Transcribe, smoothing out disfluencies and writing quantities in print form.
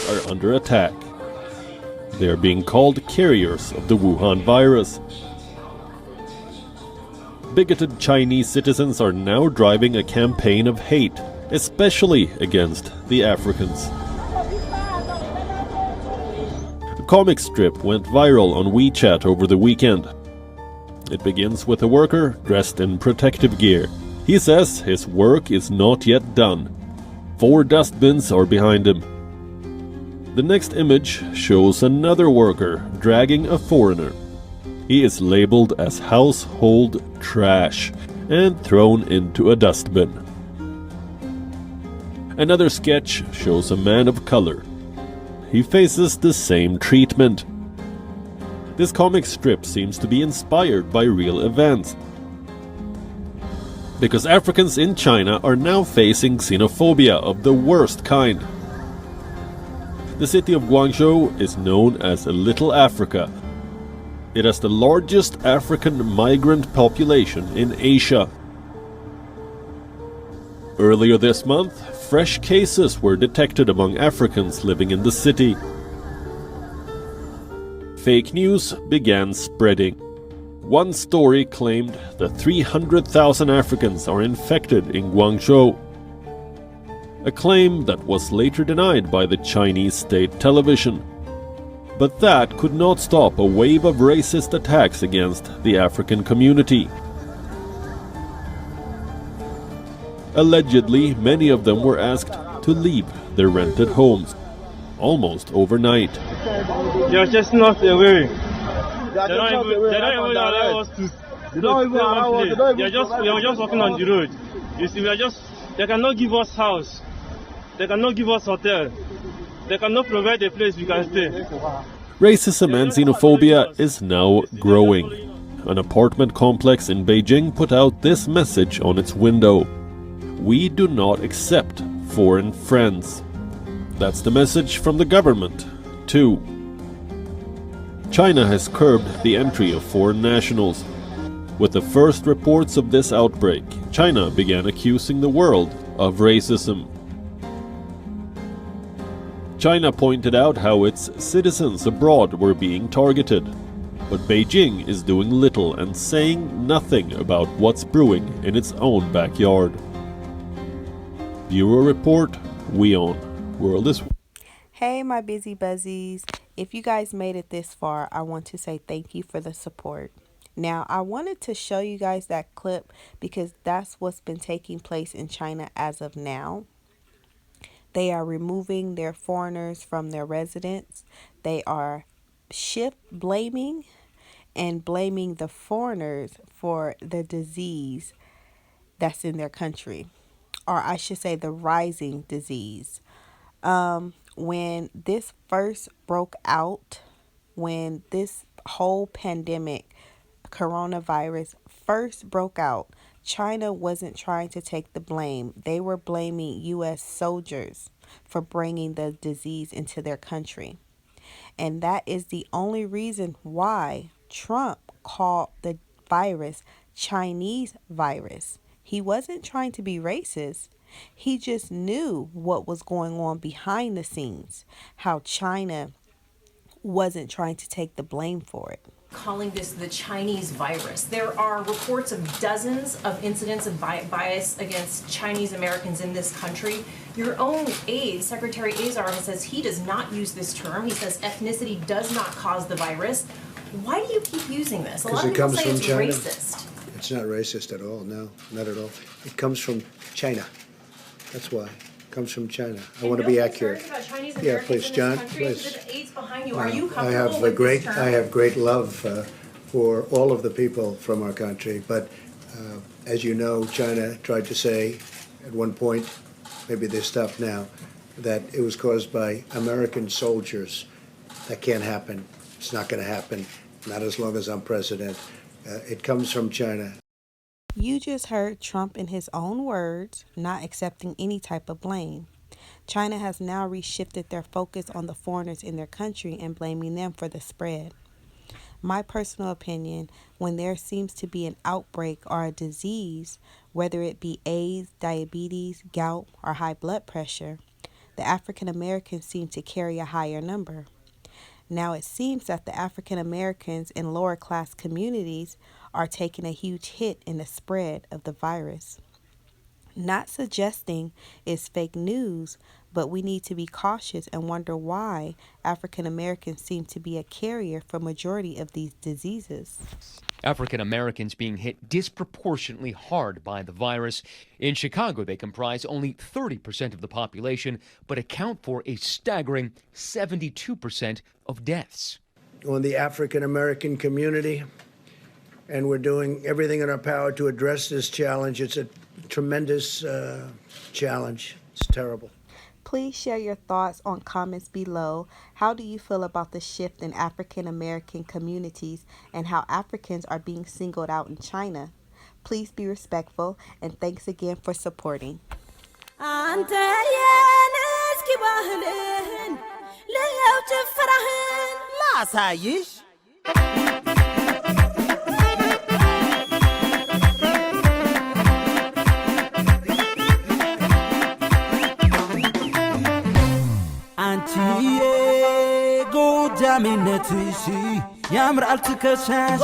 are under attack. They are being called carriers of the Wuhan virus. Bigoted Chinese citizens are now driving a campaign of hate, especially against the Africans. A comic strip went viral on WeChat over the weekend. It begins with a worker dressed in protective gear. He says his work is not yet done. 4 dustbins are behind him. The next image shows another worker dragging a foreigner. He is labeled as household trash and thrown into a dustbin. Another sketch shows a man of color. He faces the same treatment. This comic strip seems to be inspired by real events, because Africans in China are now facing xenophobia of the worst kind. The city of Guangzhou is known as a Little Africa. It has the largest African migrant population in Asia. Earlier this month, fresh cases were detected among Africans living in the city. Fake news began spreading. One story claimed that 300,000 Africans are infected in Guangzhou, a claim that was later denied by the Chinese state television. But that could not stop a wave of racist attacks against the African community. Allegedly, many of them were asked to leave their rented homes, almost overnight. They are just not away. They don't even allow us to stay one place. We are just walking on the road. You see, they cannot give us house. They cannot give us hotel. They cannot provide a place we can stay. Racism and xenophobia is now growing. An apartment complex in Beijing put out this message on its window: "We do not accept foreign friends." That's the message from the government, too. China has curbed the entry of foreign nationals. With the first reports of this outbreak, China began accusing the world of racism. China pointed out how its citizens abroad were being targeted, but Beijing is doing little and saying nothing about what's brewing in its own backyard. Bureau Report, WION. World is... Hey, my busy buzzies. If you guys made it this far, I want to say thank you for the support. Now, I wanted to show you guys that clip because that's what's been taking place in China as of now. They are removing their foreigners from their residence. They are shift blaming and blaming the foreigners for the disease that's in their country, or I should say the rising disease. When this first broke out, when this whole pandemic, coronavirus first broke out, China wasn't trying to take the blame. They were blaming U.S. soldiers for bringing the disease into their country. And that is the only reason why Trump called the virus Chinese virus. He wasn't trying to be racist. He just knew what was going on behind the scenes, how China wasn't trying to take the blame for it. Calling this the Chinese virus. There are reports of dozens of incidents of bias against Chinese Americans in this country. Your own aide, Secretary Azar, says he does not use this term. He says ethnicity does not cause the virus. Why do you keep using this? A lot of people say it's racist. It's not racist at all. No, not at all. It comes from China. That's why. It comes from China. I want to be accurate. Yeah, please, John. Please. Are you I have great love for all of the people from our country, but as you know, China tried to say at one point, maybe they stopped now, that it was caused by American soldiers. That can't happen. It's not going to happen. Not as long as I'm president. It comes from China. You just heard Trump in his own words, not accepting any type of blame. China has now reshifted their focus on the foreigners in their country and blaming them for the spread. My personal opinion, when there seems to be an outbreak or a disease, whether it be AIDS, diabetes, gout, or high blood pressure, the African Americans seem to carry a higher number. Now it seems that the African Americans in lower class communities are taking a huge hit in the spread of the virus. Not suggesting it's fake news, but we need to be cautious and wonder why African Americans seem to be a carrier for majority of these diseases. African Americans being hit disproportionately hard by the virus. In Chicago, they comprise only 30% of the population, but account for a staggering 72% of deaths. On the African American community, and we're doing everything in our power to address this challenge. It's a tremendous challenge. It's terrible. Please share your thoughts on comments below. How do you feel about the shift in African American communities and how Africans are being singled out in China? Please be respectful, and thanks again for supporting. Yaminetisi, Yamral Tikasas,